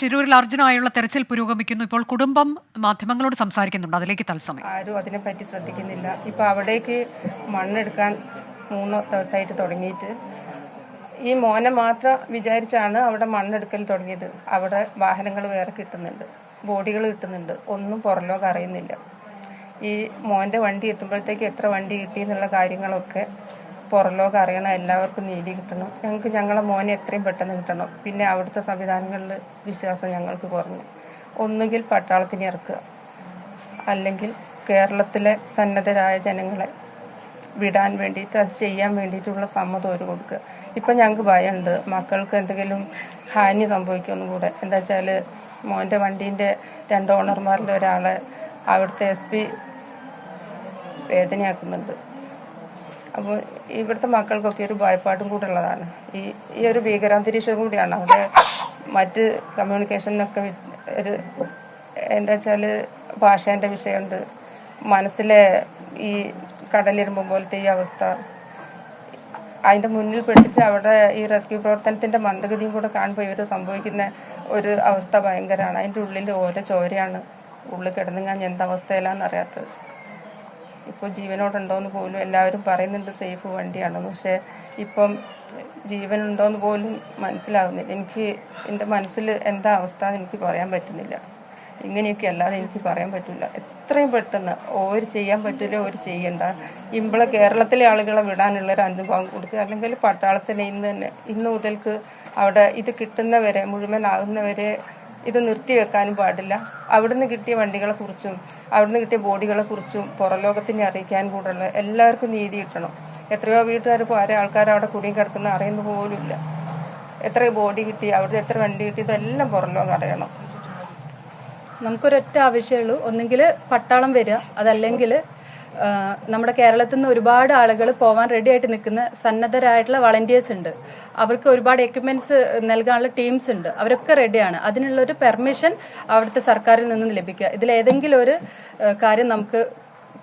ശിരൂരിൽ അർജുനായുള്ള തെരച്ചിൽ പുരോഗമിക്കുന്നു. ഇപ്പോൾ കുടുംബം മാധ്യമങ്ങളോട് സംസാരിക്കുന്നുണ്ട്. അതിലേക്ക് തത്സമയം. ആരും അതിനെപ്പറ്റി ശ്രദ്ധിക്കുന്നില്ല. ഇപ്പോൾ അവിടേക്ക് മണ്ണെടുക്കാൻ 3 ദിവസമായിട്ട് തുടങ്ങിയിട്ട് ഈ മോനെ മാത്രം വിചാരിച്ചാണ് അവിടെ മണ്ണെടുക്കൽ തുടങ്ങിയത്. അവിടെ വാഹനങ്ങൾ വേറെ കിട്ടുന്നുണ്ട്, ബോഡികൾ കിട്ടുന്നുണ്ട്, ഒന്നും പുറലോകം അറിയുന്നില്ല. ഈ മോൻ്റെ വണ്ടി എത്തുമ്പോഴത്തേക്ക് എത്ര വണ്ടി കിട്ടി എന്നുള്ള കാര്യങ്ങളൊക്കെ പുറലോകം അറിയണം. എല്ലാവർക്കും നീതി കിട്ടണം. ഞങ്ങൾക്ക് ഞങ്ങളെ മോനെ എത്രയും പെട്ടെന്ന് കിട്ടണം. പിന്നെ അവിടുത്തെ സംവിധാനങ്ങളിൽ വിശ്വാസം ഞങ്ങൾക്ക് കുറഞ്ഞു. ഒന്നുകിൽ പട്ടാളത്തിന് ഇറക്കുക, അല്ലെങ്കിൽ കേരളത്തിലെ സന്നദ്ധരായ ജനങ്ങളെ വിടാൻ വേണ്ടിയിട്ട് അത് ചെയ്യാൻ വേണ്ടിയിട്ടുള്ള സമ്മതം ഒരു കൊടുക്കുക. ഇപ്പം ഞങ്ങൾക്ക് ഭയമുണ്ട് മക്കൾക്ക് എന്തെങ്കിലും ഹാനി സംഭവിക്കുമെന്നും കൂടെ. എന്താ വെച്ചാൽ മോൻ്റെ വണ്ടീൻ്റെ 2 ഓണർമാരിൽ ഒരാളെ അവിടുത്തെ SP വേദനയാക്കുന്നുണ്ട്. അപ്പോൾ ഇവിടുത്തെ മക്കൾക്കൊക്കെ ഒരു ഭയപ്പാടും കൂടെ ഉള്ളതാണ്. ഈ ഒരു ഭീകരാന്തരീക്ഷം കൂടിയാണ്. അവിടെ മറ്റ് കമ്മ്യൂണിക്കേഷനൊക്കെ ഒരു എന്താ വെച്ചാൽ ഭാഷേൻ്റെ വിഷയമുണ്ട്. മനസ്സിലെ ഈ കടലിരുമ്പം പോലത്തെ ഈ അവസ്ഥ, അതിൻ്റെ മുന്നിൽ പെട്ടിട്ട് അവിടെ ഈ റെസ്ക്യൂ പ്രവർത്തനത്തിൻ്റെ മന്ദഗതിയും കൂടെ കാണുമ്പോൾ ഇവർ സംഭവിക്കുന്ന ഒരു അവസ്ഥ ഭയങ്കരമാണ്. അതിൻ്റെ ഉള്ളിൽ ഓരോ ചോരയാണ് ഉള്ളിൽ കിടന്നുങ്ങാൻ എന്തവസ്ഥയിലാണെന്ന് അറിയാത്തത്. ഇപ്പോൾ ജീവനോടുണ്ടോയെന്ന് പോലും എല്ലാവരും പറയുന്നുണ്ട് സേഫ് വണ്ടിയാണെന്ന്. പക്ഷേ ഇപ്പം ജീവനുണ്ടോയെന്ന് പോലും മനസ്സിലാകുന്നില്ല. എനിക്ക് എൻ്റെ മനസ്സിൽ എന്താ അവസ്ഥ എനിക്ക് പറയാൻ പറ്റുന്നില്ല. ഇങ്ങനെയൊക്കെ അല്ലാതെ എനിക്ക് പറയാൻ പറ്റില്ല. എത്രയും പെട്ടെന്ന് ഒരു ചെയ്യാൻ പറ്റില്ല, ഒരു ചെയ്യണ്ട. ഇമ്പളെ കേരളത്തിലെ ആളുകളെ വിടാനുള്ളൊരു അനുഭവം കൊടുക്കുക, അല്ലെങ്കിൽ പട്ടാളത്തിന് ഇന്ന് മുതൽക്ക് അവിടെ ഇത് കിട്ടുന്നവരെ മുഴുവനാകുന്നവരെ ഇത് നിർത്തിവെക്കാനും പാടില്ല. അവിടുന്ന് കിട്ടിയ വണ്ടികളെ കുറിച്ചും അവിടുന്ന് കിട്ടിയ ബോഡികളെ കുറിച്ചും പുറലോകത്തിനെ അറിയിക്കാൻ കൂടെയുള്ള എല്ലാവർക്കും നീതി കിട്ടണം. എത്രയോ വീട്ടുകാർ ഇപ്പോൾ ആരെ ആൾക്കാർ അവിടെ കുടുങ്ങി കിടക്കുന്ന അറിയുന്ന പോലുമില്ല. എത്ര ബോഡി കിട്ടി, അവിടുത്തെ എത്ര വണ്ടി കിട്ടി, ഇതെല്ലാം പുറലോകം അറിയണം. നമുക്കൊരൊറ്റ ആവശ്യമുള്ളൂ, ഒന്നുകിൽ പട്ടാളം വരിക, അതല്ലെങ്കിൽ നമ്മുടെ കേരളത്തിൽ നിന്ന് ഒരുപാട് ആളുകൾ പോകാൻ റെഡി ആയിട്ട് നിൽക്കുന്ന സന്നദ്ധരായിട്ടുള്ള വളണ്ടിയേഴ്സ് ഉണ്ട്. അവർക്ക് ഒരുപാട് എക്യുപ്മെൻറ്റ്സ് നൽകാനുള്ള ടീംസ് ഉണ്ട്. അവരൊക്കെ റെഡിയാണ്. അതിനുള്ളൊരു പെർമിഷൻ അവിടുത്തെ സർക്കാരിൽ നിന്നും ലഭിക്കുക. ഇതിലേതെങ്കിലും ഒരു കാര്യം നമുക്ക്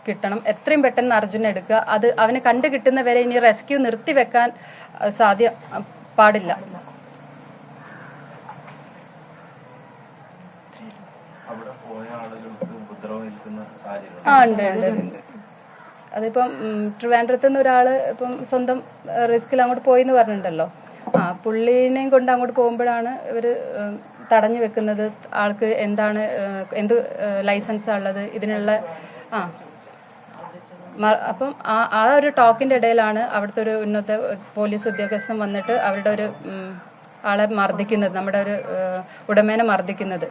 കിട്ടണം. എത്രയും പെട്ടെന്ന് അർജുനെ എടുക്കുക. അത് അവനെ കണ്ടു കിട്ടുന്നവരെ ഇനി റെസ്ക്യൂ നിർത്തിവെക്കാൻ പാടില്ല. ഉണ്ട്. അതിപ്പം ട്രിവാൻഡ്രത്ത് നിന്ന് ഒരാൾ ഇപ്പം സ്വന്തം റിസ്കിൽ അങ്ങോട്ട് പോയി എന്ന് പറഞ്ഞിട്ടുണ്ടല്ലോ. പുള്ളീനെയും കൊണ്ട് അങ്ങോട്ട് പോകുമ്പോഴാണ് ഇവർ തടഞ്ഞു വെക്കുന്നത്. ആൾക്ക് എന്ത് ലൈസൻസാണ് ഉള്ളത്, ഇതിനുള്ള അപ്പം ആ ഒരു ടോക്കിൻ്റെ ഇടയിലാണ് അവിടുത്തെ ഒരു ഉന്നത പോലീസ് ഉദ്യോഗസ്ഥൻ വന്നിട്ട് അവരുടെ ഒരു ആളെ മർദ്ദിക്കുന്നത്, നമ്മുടെ ഒരു ഉടമേനെ മർദ്ദിക്കുന്നത്.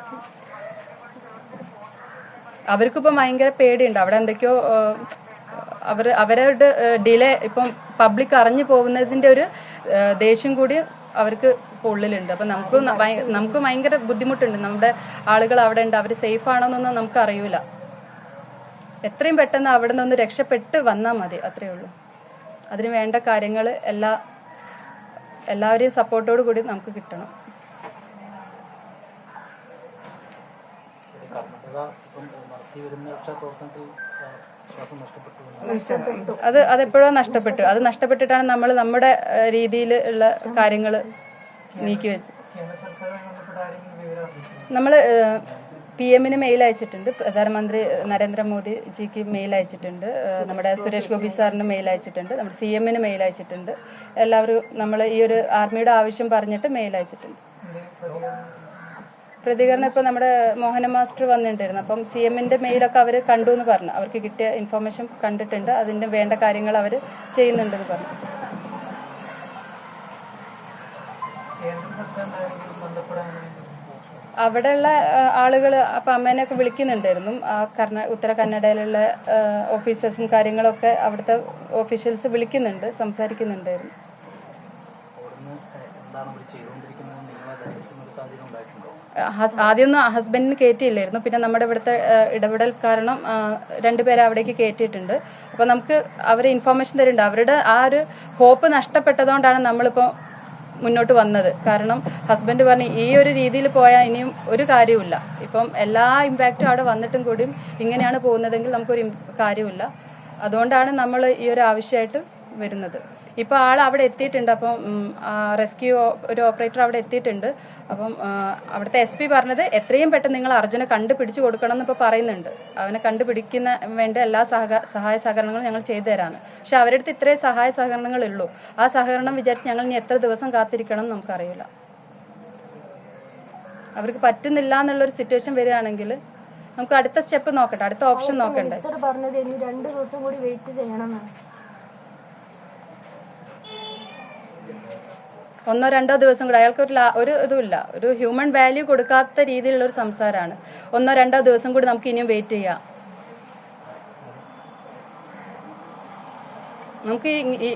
അവർക്കിപ്പം ഭയങ്കര പേടിയുണ്ട്. അവിടെ എന്തൊക്കെയോ അവരുടെ ഡിലേ ഇപ്പം പബ്ലിക് അറിഞ്ഞു പോകുന്നതിൻ്റെ ഒരു ദേഷ്യം കൂടി അവർക്ക് ഇപ്പോൾ ഉള്ളിലുണ്ട്. അപ്പം നമുക്ക് ഭയങ്കര ബുദ്ധിമുട്ടുണ്ട്. നമ്മുടെ ആളുകൾ അവിടെ ഉണ്ട്, അവർ സേഫ് ആണോ എന്നൊന്നും നമുക്ക് അറിയൂല. എത്രയും പെട്ടെന്ന് അവിടെ നിന്ന് രക്ഷപ്പെട്ട് വന്നാൽ മതി, അത്രയേ ഉള്ളൂ. അതിന് വേണ്ട കാര്യങ്ങൾ എല്ലാവരെയും സപ്പോർട്ടോട് കൂടി നമുക്ക് കിട്ടണം. അതെപ്പോഴോ നഷ്ടപ്പെട്ടു. അത് നഷ്ടപ്പെട്ടിട്ടാണ് നമ്മൾ നമ്മുടെ രീതിയിൽ ഉള്ള കാര്യങ്ങൾ നീക്കി വെച്ചത്. നമ്മൾ PM-ന് മെയിൽ അയച്ചിട്ടുണ്ട്, പ്രധാനമന്ത്രി നരേന്ദ്രമോദിജിക്ക് മെയിൽ അയച്ചിട്ടുണ്ട്, നമ്മുടെ സുരേഷ് ഗോപി സാറിന് മെയിൽ അയച്ചിട്ടുണ്ട്, നമ്മുടെ CM-ന് മെയിൽ അയച്ചിട്ടുണ്ട്. എല്ലാവരും നമ്മൾ ഈ ഒരു ആർമിയുടെ ആവശ്യം പറഞ്ഞിട്ട് മെയിൽ അയച്ചിട്ടുണ്ട്. പ്രതികരണം ഇപ്പോൾ നമ്മുടെ മോഹന മാസ്റ്റർ വന്നിട്ടുണ്ടായിരുന്നു. അപ്പം CM-ന്റെ മെയിലൊക്കെ അവർ കണ്ടു എന്ന് പറഞ്ഞു. അവർക്ക് കിട്ടിയ ഇൻഫർമേഷൻ കണ്ടിട്ടുണ്ട്, അതിൻ്റെ വേണ്ട കാര്യങ്ങൾ അവർ ചെയ്യുന്നുണ്ടെന്ന് പറഞ്ഞു. അവിടെയുള്ള ആളുകൾ അപ്പം അമ്മേനെയൊക്കെ വിളിക്കുന്നുണ്ടായിരുന്നു. ഉത്തര കന്നഡയിലുള്ള ഓഫീസേഴ്സും കാര്യങ്ങളൊക്കെ അവിടുത്തെ ഓഫീഷ്യൽസ് വിളിക്കുന്നുണ്ട്, സംസാരിക്കുന്നുണ്ടായിരുന്നു. ആദ്യമൊന്നും ഹസ്ബൻഡിന് കയറ്റിയില്ലായിരുന്നു. പിന്നെ നമ്മുടെ ഇവിടുത്തെ ഇടപെടൽ കാരണം 2 പേരെ അവിടേക്ക് കയറ്റിയിട്ടുണ്ട്. അപ്പോൾ നമുക്ക് അവർ ഇൻഫർമേഷൻ തരുന്നുണ്ട്. അവരുടെ ആ ഒരു ഹോപ്പ് നഷ്ടപ്പെട്ടതുകൊണ്ടാണ് നമ്മളിപ്പോൾ മുന്നോട്ട് വന്നത്. കാരണം ഹസ്ബൻഡ് പറഞ്ഞു ഈ ഒരു രീതിയിൽ പോയാൽ ഇനിയും ഒരു കാര്യമില്ല. ഇപ്പം എല്ലാ ഇമ്പാക്റ്റും അവിടെ വന്നിട്ടും കൂടിയും ഇങ്ങനെയാണ് പോകുന്നതെങ്കിൽ നമുക്കൊരു കാര്യമില്ല. അതുകൊണ്ടാണ് നമ്മൾ ഈ ഒരു ആവശ്യമായിട്ട് വരുന്നത്. ഇപ്പോൾ ആൾ അവിടെ എത്തിയിട്ടുണ്ട്. അപ്പം റെസ്ക്യൂ ഒരു ഓപ്പറേറ്റർ അവിടെ എത്തിയിട്ടുണ്ട്. അപ്പം അവിടുത്തെ SP പറഞ്ഞത് എത്രയും പെട്ടെന്ന് നിങ്ങൾ അർജുനെ കണ്ടുപിടിച്ച് കൊടുക്കണം എന്ന് ഇപ്പോൾ പറയുന്നുണ്ട്. അവനെ കണ്ടുപിടിക്കുന്ന വേണ്ട എല്ലാ സഹായ സഹകരണങ്ങളും ഞങ്ങൾ ചെയ്തു തരാമെന്ന്. പക്ഷെ അവരുടെ അടുത്ത് ഇത്രയും സഹായ സഹകരണങ്ങളുള്ളൂ. ആ സഹകരണം വിചാരിച്ച് ഞങ്ങൾ ഇനി എത്ര ദിവസം കാത്തിരിക്കണം എന്ന് നമുക്കറിയില്ല. അവർക്ക് പറ്റുന്നില്ല എന്നുള്ളൊരു സിറ്റുവേഷൻ വരികയാണെങ്കിൽ നമുക്ക് അടുത്ത സ്റ്റെപ്പ് നോക്കട്ടെ, അടുത്ത ഓപ്ഷൻ നോക്കണ്ടേ. പറഞ്ഞത് ഇനി 2 ദിവസം കൂടി വെയിറ്റ് ചെയ്യണം. 1-2 ദിവസം കൂടെ അയാൾക്ക് ഒരു ഇതുമില്ല, ഒരു ഹ്യൂമൻ വാല്യൂ കൊടുക്കാത്ത രീതിയിലുള്ള ഒരു സംസാരമാണ്. 1-2 ദിവസം കൂടി നമുക്ക് ഇനിയും വെയിറ്റ് ചെയ്യാം. നമുക്ക് ഈ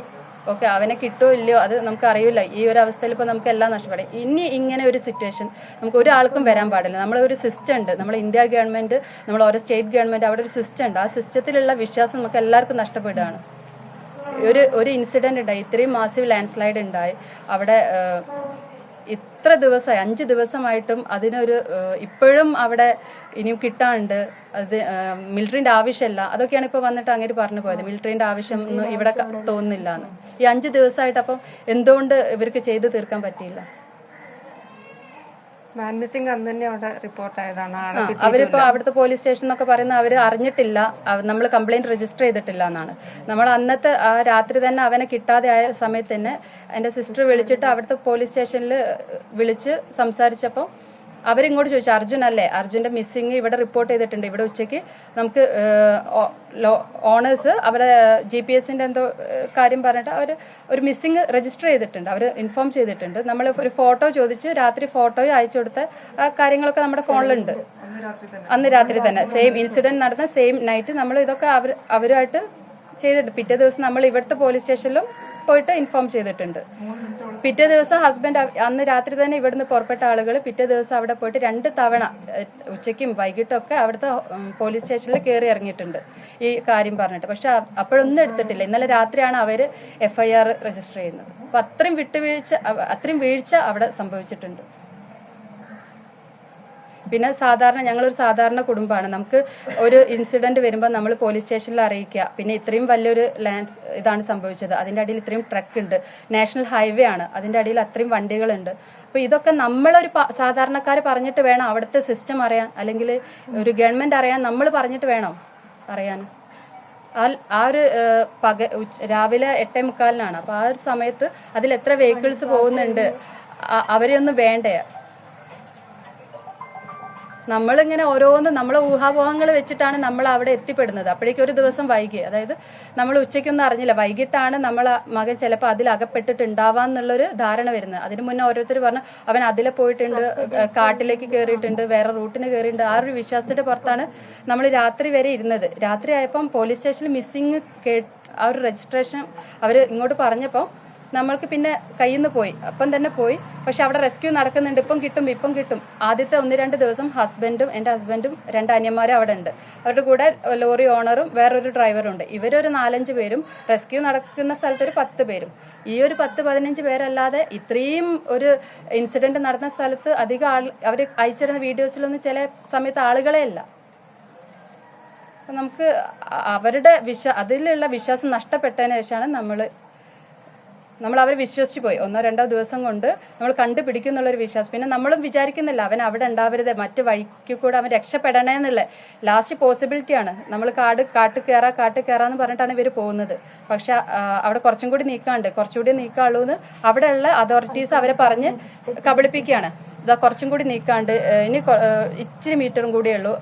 ഓക്കെ അവനെ കിട്ടുമോ ഇല്ലയോ അത് നമുക്ക് അറിയില്ല. ഈ ഒരു അവസ്ഥയിൽ ഇപ്പോൾ നമുക്ക് എല്ലാം നഷ്ടപ്പെടും. ഇനി ഇങ്ങനെ ഒരു സിറ്റുവേഷൻ നമുക്ക് ഒരാൾക്കും വരാൻ പാടില്ല. നമ്മളൊരു സിസ്റ്റം ഉണ്ട്, നമ്മൾ ഇന്ത്യ ഗവൺമെൻറ്, നമ്മൾ ഓരോ സ്റ്റേറ്റ് ഗവൺമെൻറ്, അവിടെ ഒരു സിസ്റ്റം ഉണ്ട്. ആ സിസ്റ്റത്തിലുള്ള വിശ്വാസം നമുക്ക് എല്ലാവർക്കും നഷ്ടപ്പെടുകയാണ്. ഒരു ഇൻസിഡൻറ്റ് ഉണ്ടായി, ഇത്രയും മാസീവ് ലാൻഡ് സ്ലൈഡ് ഉണ്ടായി അവിടെ. ഇത്ര ദിവസമായി 5 ദിവസമായിട്ടും അതിനൊരു ഇപ്പോഴും അവിടെ ഇനിയും കിട്ടാണ്ട്. അത് മിലിറ്ററിൻ്റെ ആവശ്യമില്ല, അതൊക്കെയാണ് ഇപ്പോൾ വന്നിട്ട് അങ്ങനെ പറഞ്ഞു പോയത്. മിലിറ്ററിൻ്റെ ആവശ്യം ഒന്നും ഇവിടെ തോന്നുന്നില്ല എന്ന്. ഈ 5 ദിവസമായിട്ട് അപ്പം എന്തുകൊണ്ട് ഇവർക്ക് ചെയ്തു തീർക്കാൻ പറ്റിയില്ല? മാൻ മിസ്സിംഗ് അന്ന് തന്നെ അവിടെ റിപ്പോർട്ടായതാണ്. അവരിപ്പോൾ അവിടുത്തെ പോലീസ് സ്റ്റേഷൻ എന്നൊക്കെ പറയുന്നത് അവർ അറിഞ്ഞിട്ടില്ല, നമ്മൾ കംപ്ലൈൻറ്റ് രജിസ്റ്റർ ചെയ്തിട്ടില്ല എന്നാണ്. നമ്മൾ അന്നത്തെ ആ രാത്രി തന്നെ അവനെ കിട്ടാതെ ആയ സമയത്ത് തന്നെ എൻ്റെ സിസ്റ്റർ വിളിച്ചിട്ട് അവിടുത്തെ പോലീസ് സ്റ്റേഷനിൽ വിളിച്ച് സംസാരിച്ചപ്പോൾ അവരിങ്ങോട്ട് ചോദിച്ചു, അർജുൻ അല്ലേ, അർജുൻ്റെ മിസ്സിങ് ഇവിടെ റിപ്പോർട്ട് ചെയ്തിട്ടുണ്ട്. ഇവിടെ ഉച്ചയ്ക്ക് നമുക്ക് ഓണേഴ്സ് അവരെ GPS-ൻ്റെ എന്തോ കാര്യം പറഞ്ഞിട്ട് അവർ ഒരു മിസ്സിങ് രജിസ്റ്റർ ചെയ്തിട്ടുണ്ട്, അവർ ഇൻഫോം ചെയ്തിട്ടുണ്ട്. നമ്മൾ ഒരു ഫോട്ടോ ചോദിച്ച് രാത്രി ഫോട്ടോയും അയച്ചു കൊടുത്ത കാര്യങ്ങളൊക്കെ നമ്മുടെ ഫോണിലുണ്ട്. അന്ന് രാത്രി തന്നെ സെയിം ഇൻസിഡൻറ്റ് നടന്ന സെയിം നൈറ്റ് നമ്മൾ ഇതൊക്കെ അവരുമായിട്ട് ചെയ്തിട്ടുണ്ട്. പിറ്റേ ദിവസം നമ്മൾ ഇവിടുത്തെ പോലീസ് സ്റ്റേഷനിലും പോയിട്ട് ഇൻഫോം ചെയ്തിട്ടുണ്ട്. പിറ്റേ ദിവസം ഹസ്ബൻഡ് അന്ന് രാത്രി തന്നെ ഇവിടുന്ന് പുറപ്പെട്ട ആളുകൾ പിറ്റേ ദിവസം അവിടെ പോയിട്ട് 2 തവണ ഉച്ചയ്ക്കും വൈകിട്ടും ഒക്കെ അവിടുത്തെ പോലീസ് സ്റ്റേഷനിൽ കയറി ഇറങ്ങിയിട്ടുണ്ട് ഈ കാര്യം പറഞ്ഞിട്ട്. പക്ഷെ അപ്പോഴൊന്നും എടുത്തിട്ടില്ല. ഇന്നലെ രാത്രിയാണ് അവർ FIR രജിസ്റ്റർ ചെയ്യുന്നത്. അപ്പം അത്രയും വീഴ്ച അവിടെ സംഭവിച്ചിട്ടുണ്ട്. പിന്നെ ഞങ്ങളൊരു സാധാരണ കുടുംബമാണ്. നമുക്ക് ഒരു ഇൻസിഡൻറ്റ് വരുമ്പോൾ നമ്മൾ പോലീസ് സ്റ്റേഷനിൽ അറിയിക്കുക. പിന്നെ ഇത്രയും വലിയൊരു ഇതാണ് സംഭവിച്ചത്. അതിൻ്റെ അടിയിൽ ഇത്രയും ട്രക്ക് ഉണ്ട്, നാഷണൽ ഹൈവേ ആണ്, അതിൻ്റെ അടിയിൽ അത്രയും വണ്ടികളുണ്ട്. അപ്പോൾ ഇതൊക്കെ നമ്മളൊരു സാധാരണക്കാർ പറഞ്ഞിട്ട് വേണം അവിടുത്തെ സിസ്റ്റം അറിയാൻ, അല്ലെങ്കിൽ ഒരു ഗവൺമെൻറ് അറിയാൻ നമ്മൾ പറഞ്ഞിട്ട് വേണം അറിയാൻ. ആ ഒരു രാവിലെ 8:45 അപ്പോൾ ആ ഒരു സമയത്ത് അതിൽ എത്ര വെഹിക്കിൾസ് പോകുന്നുണ്ട്, അവരെ ഒന്നും വേണ്ടേ? നമ്മളിങ്ങനെ ഓരോന്ന് നമ്മളെ ഊഹാപോഹങ്ങൾ വെച്ചിട്ടാണ് നമ്മൾ അവിടെ എത്തിപ്പെടുന്നത്. അപ്പോഴേക്കും ഒരു ദിവസം വൈകി, അതായത് നമ്മൾ ഉച്ചയ്ക്കൊന്നും അറിഞ്ഞില്ല, വൈകിട്ടാണ് നമ്മളെ മകൻ ചിലപ്പോൾ അതിൽ അകപ്പെട്ടിട്ടുണ്ടാവാന്നുള്ളൊരു ധാരണ വരുന്നത്. അതിന് മുന്നേ ഓരോരുത്തർ പറഞ്ഞു അവൻ അതിലെ പോയിട്ടുണ്ട്, കാട്ടിലേക്ക് കയറിയിട്ടുണ്ട്, വേറെ റൂട്ടിന് കയറിയിട്ടുണ്ട്. ആ ഒരു വിശ്വാസത്തിൻ്റെ പുറത്താണ് നമ്മൾ രാത്രി വരെ ഇരുന്നത്. രാത്രി ആയപ്പം പോലീസ് സ്റ്റേഷനിൽ മിസ്സിങ് ആ ഒരു രജിസ്ട്രേഷൻ അവർ ഇങ്ങോട്ട് പറഞ്ഞപ്പോൾ നമ്മൾക്ക് പിന്നെ കയ്യിൽ നിന്ന് പോയി, അപ്പം തന്നെ പോയി. പക്ഷെ അവിടെ റെസ്ക്യൂ നടക്കുന്നുണ്ട്, ഇപ്പം കിട്ടും. ആദ്യത്തെ 1-2 ദിവസം എൻ്റെ ഹസ്ബൻഡും 2 അനിയന്മാരും അവിടെ ഉണ്ട്. അവരുടെ കൂടെ ലോറി ഓണറും വേറൊരു ഡ്രൈവറും ഉണ്ട്. ഇവരൊരു 4-5 പേരും, റെസ്ക്യൂ നടക്കുന്ന സ്ഥലത്തൊരു 10 പേരും. ഈ ഒരു 10-15 പേരല്ലാതെ ഇത്രയും ഒരു ഇൻസിഡൻറ്റ് നടന്ന സ്ഥലത്ത് അധികം അവർ അയച്ചിരുന്ന വീഡിയോസിലൊന്നും ചില സമയത്ത് ആളുകളെ അല്ല. അപ്പം നമുക്ക് അവരുടെ അതിലുള്ള വിശ്വാസം നഷ്ടപ്പെട്ടതിന് ശേഷമാണ് നമ്മൾ അവരെ വിശ്വസിച്ച് പോയി. 1-2 ദിവസം കൊണ്ട് നമ്മൾ കണ്ടുപിടിക്കും എന്നുള്ളൊരു വിശ്വാസം. പിന്നെ നമ്മളും വിചാരിക്കുന്നില്ല അവൻ അവിടെ ഉണ്ടാവരുത്, മറ്റ് വഴിക്ക് കൂടെ അവൻ രക്ഷപ്പെടണേ എന്നുള്ള ലാസ്റ്റ് പോസിബിലിറ്റിയാണ്. നമ്മൾ കാട്ടിൽ കയറാന്ന് പറഞ്ഞിട്ടാണ് ഇവർ പോകുന്നത്. പക്ഷെ അവിടെ കുറച്ചുകൂടി നീക്കാനുള്ളൂ എന്ന് അവിടെയുള്ള അതോറിറ്റീസ് അവരെ പറഞ്ഞ് കബളിപ്പിക്കുകയാണ്. ഇതാ കുറച്ചും കൂടി നീക്കാണ്ട്, ഇനി ഇച്ചിരി മീറ്ററും കൂടിയേ ഉള്ളൂ.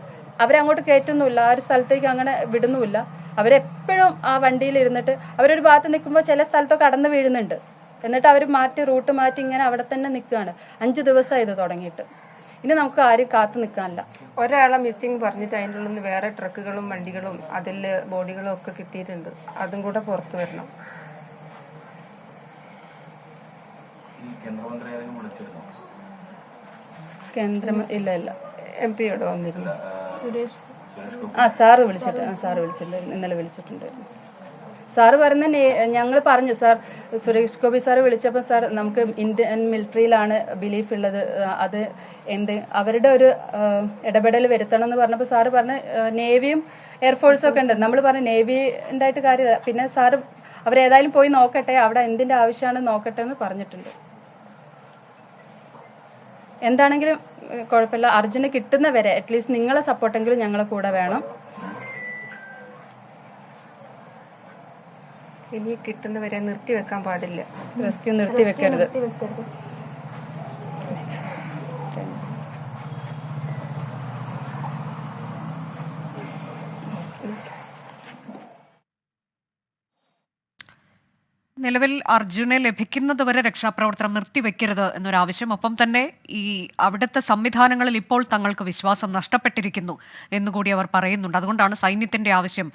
അവരങ്ങോട്ട് കയറ്റുന്നുമില്ല, ആ ഒരു സ്ഥലത്തേക്ക് അങ്ങനെ വിടുന്നുമില്ല. അവരെപ്പോഴും ആ വണ്ടിയിൽ ഇരുന്നിട്ട് അവരൊരു ഭാഗത്ത് നിൽക്കുമ്പോൾ ചില സ്ഥലത്തൊക്കെ കടന്നു വീഴുന്നുണ്ട്. എന്നിട്ട് അവർ റൂട്ട് മാറ്റി ഇങ്ങനെ അവിടെ തന്നെ നിൽക്കുകയാണ്. 5 ദിവസമായി ഇത് തുടങ്ങിയിട്ട്. ഇനി നമുക്ക് ആരും കാത്തു നിൽക്കാനില്ല. ഒരാളെ മിസ്സിംഗ് പറഞ്ഞിട്ട് അതിൻ്റെ ഉള്ളിൽ നിന്ന് വേറെ ട്രക്കുകളും വണ്ടികളും അതിൽ ബോഡികളും ഒക്കെ കിട്ടിയിട്ടുണ്ട്. അതും കൂടെ പുറത്തു വരണം. ഇല്ല MP യോട് വന്നിരുന്നു. സാറ് വിളിച്ചിട്ടുണ്ട്, ഇന്നലെ വിളിച്ചിട്ടുണ്ട്. സാറ് പറഞ്ഞ ഞങ്ങൾ പറഞ്ഞു, സാർ സുരേഷ് ഗോപി സാറ് വിളിച്ചപ്പോൾ സാർ നമുക്ക് ഇന്ത്യൻ മിലിറ്ററിയിലാണ് ബിലീഫ് ഉള്ളത്, അത് അവരുടെ ഒരു ഇടപെടൽ വരുത്തണം എന്ന് പറഞ്ഞപ്പോൾ സാറ് പറഞ്ഞ് നേവിയും എയർഫോഴ്സും ഒക്കെ ഉണ്ട്. നമ്മൾ പറഞ്ഞു നേവി ഉണ്ടായിട്ട് കാര്യമില്ല. പിന്നെ സാറ് അവരേതായാലും പോയി നോക്കട്ടെ, അവിടെ എന്തിൻ്റെ ആവശ്യമാണ് നോക്കട്ടെ എന്ന് പറഞ്ഞിട്ടുണ്ട്. എന്താണെങ്കിലും കുഴപ്പമില്ല, അർജുന് കിട്ടുന്നവരെ അറ്റ്ലീസ്റ്റ് നിങ്ങളെ സപ്പോർട്ടെങ്കിലും ഞങ്ങളെ കൂടെ വേണം. ഇനി കിട്ടുന്നവരെ നിർത്തിവെക്കാൻ പാടില്ല. റെസ്ക്യൂ നിർത്തി വെക്കരുത്. വെക്കരുത്. നിലവിൽ അർജുനെ ലഭിക്കുന്നതുവരെ രക്ഷാപ്രവർത്തനം നിർത്തിവെക്കരുത് എന്നൊരാവശ്യം, ഒപ്പം തന്നെ ഈ അവിടുത്തെ സംവിധാനങ്ങളിൽ ഇപ്പോൾ തങ്ങൾക്ക് വിശ്വാസം നഷ്ടപ്പെട്ടിരിക്കുന്നു എന്നുകൂടി അവർ പറയുന്നുണ്ട്. അതുകൊണ്ടാണ് സൈന്യത്തിൻ്റെ ആവശ്യം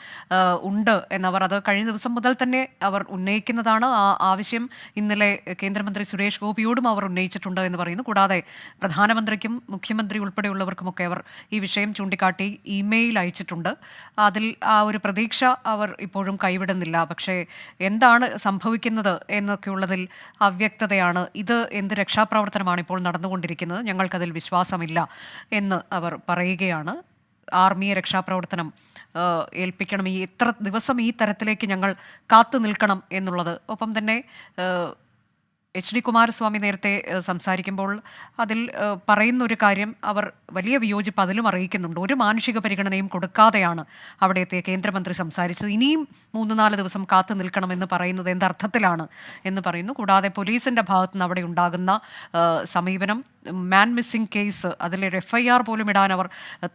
ഉണ്ട് എന്നവർ, അത് കഴിഞ്ഞ ദിവസം മുതൽ തന്നെ അവർ ഉന്നയിക്കുന്നതാണ്. ആ ആവശ്യം ഇന്നലെ കേന്ദ്രമന്ത്രി സുരേഷ് ഗോപിയോടും അവർ ഉന്നയിച്ചിട്ടുണ്ട് എന്ന് പറയുന്നു. കൂടാതെ പ്രധാനമന്ത്രിക്കും മുഖ്യമന്ത്രി ഉൾപ്പെടെയുള്ളവർക്കുമൊക്കെ അവർ ഈ വിഷയം ചൂണ്ടിക്കാട്ടി ഇമെയിൽ അയച്ചിട്ടുണ്ട്. അതിൽ ആ ഒരു പ്രതീക്ഷ അവർ ഇപ്പോഴും കൈവിടുന്നില്ല. പക്ഷേ എന്താണ് സംഭവിക്കുന്നത് എന്നൊക്കെയുള്ളതിൽ അവ്യക്തതയാണ്. ഇത് എന്ത് രക്ഷാപ്രവർത്തനമാണ് ഇപ്പോൾ നടന്നുകൊണ്ടിരിക്കുന്നത്, ഞങ്ങൾക്കതിൽ വിശ്വാസമില്ല എന്ന് അവർ പറയുകയാണ്. ആർമിയെ രക്ഷാപ്രവർത്തനം ഏൽപ്പിക്കണം, ഈ എത്ര ദിവസം ഈ തരത്തിലേക്ക് ഞങ്ങൾ കാത്തു നിൽക്കണം എന്നുള്ളത്. ഒപ്പം തന്നെ HD കുമാരസ്വാമി നേരത്തെ സംസാരിക്കുമ്പോൾ അതിൽ പറയുന്നൊരു കാര്യം, അവർ വലിയ വിയോജിപ്പ് അതിലും അറിയിക്കുന്നുണ്ട്. ഒരു മാനുഷിക പരിഗണനയും കൊടുക്കാതെയാണ് അവിടെ എത്തിയ കേന്ദ്രമന്ത്രി സംസാരിച്ചത്. ഇനിയും 3-4 ദിവസം കാത്തു നിൽക്കണമെന്ന് പറയുന്നത് എന്തർത്ഥത്തിലാണ് എന്ന് പറയുന്നു. കൂടാതെ പോലീസിൻ്റെ ഭാഗത്തുനിന്ന് അവിടെ ഉണ്ടാകുന്ന സമീപനം, മാൻ മിസ്സിംഗ് കേസ്, അതിലൊരു FIR പോലും ഇടാൻ അവർ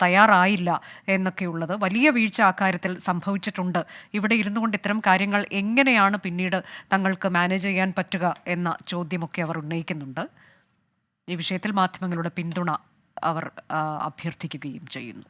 തയ്യാറായില്ല എന്നൊക്കെയുള്ളത് വലിയ വീഴ്ച അക്കാര്യത്തിൽ സംഭവിച്ചിട്ടുണ്ട്. ഇവിടെ ഇരുന്നു കൊണ്ട് ഇത്തരം കാര്യങ്ങൾ എങ്ങനെയാണ് പിന്നീട് തങ്ങൾക്ക് മാനേജ് ചെയ്യാൻ പറ്റുക എന്ന ചോദ്യമൊക്കെ അവർ ഉന്നയിക്കുന്നുണ്ട്. ഈ വിഷയത്തിൽ മാധ്യമങ്ങളുടെ പിന്തുണ അവർ അഭ്യർത്ഥിക്കുകയും ചെയ്യുന്നു.